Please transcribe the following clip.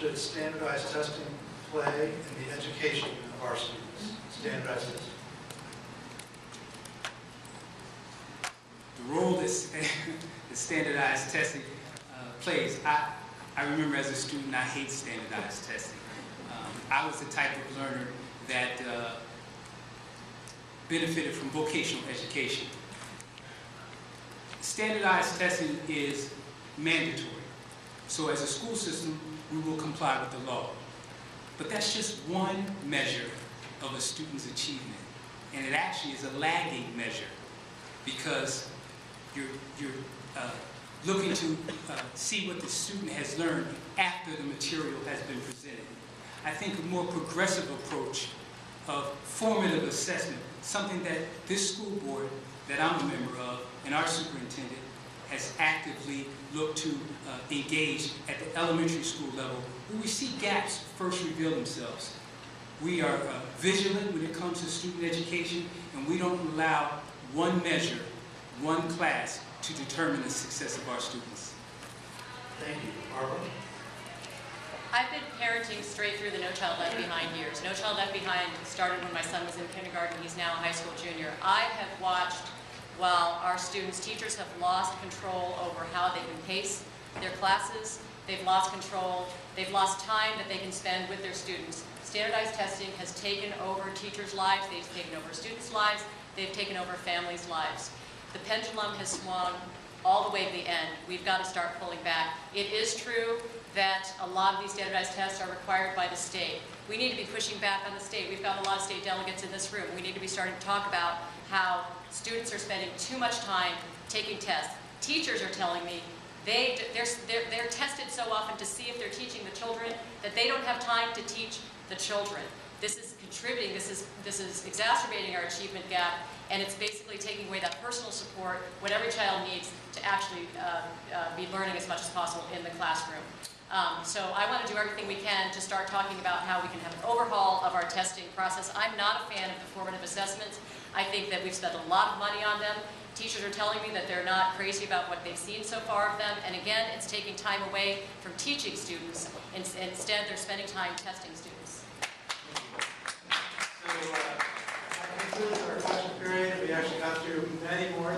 should standardized testing play in the education of our students? Standardized testing. The role that standardized testing plays, I remember as a student, I hate standardized testing. I was the type of learner that benefited from vocational education. Standardized testing is mandatory. So as a school system, we will comply with the law. But that's just one measure of a student's achievement. And it actually is a lagging measure because you're looking to see what the student has learned after the material has been presented. I think a more progressive approach of formative assessment, something that this school board that I'm a member of and our superintendent has actively looked to engage at the elementary school level, where we see gaps first reveal themselves. We are vigilant when it comes to student education, and we don't allow one measure, one class, to determine the success of our students. Thank you. Barbara? I've been parenting straight through the No Child Left Behind years. No Child Left Behind started when my son was in kindergarten. He's now a high school junior. I have watched while our teachers have lost control over how they can pace their classes. They've lost control. They've lost time that they can spend with their students. Standardized testing has taken over teachers' lives. They've taken over students' lives. They've taken over families' lives. The pendulum has swung all the way to the end. We've got to start pulling back. It is true that a lot of these standardized tests are required by the state. We need to be pushing back on the state. We've got a lot of state delegates in this room. We need to be starting to talk about how students are spending too much time taking tests. Teachers are telling me they're tested so often to see if they're teaching the children that they don't have time to teach the children. This is contributing, this is exacerbating our achievement gap, and it's basically taking away that personal support, what every child needs to actually be learning as much as possible in the classroom. So I want to do everything we can to start talking about how we can have an overhaul of our testing process. I'm not a fan of the formative assessments. I think that we've spent a lot of money on them. Teachers are telling me that they're not crazy about what they've seen so far of them. And again, it's taking time away from teaching students. Instead, they're spending time testing students. So that concludes our question period. We actually got through many more.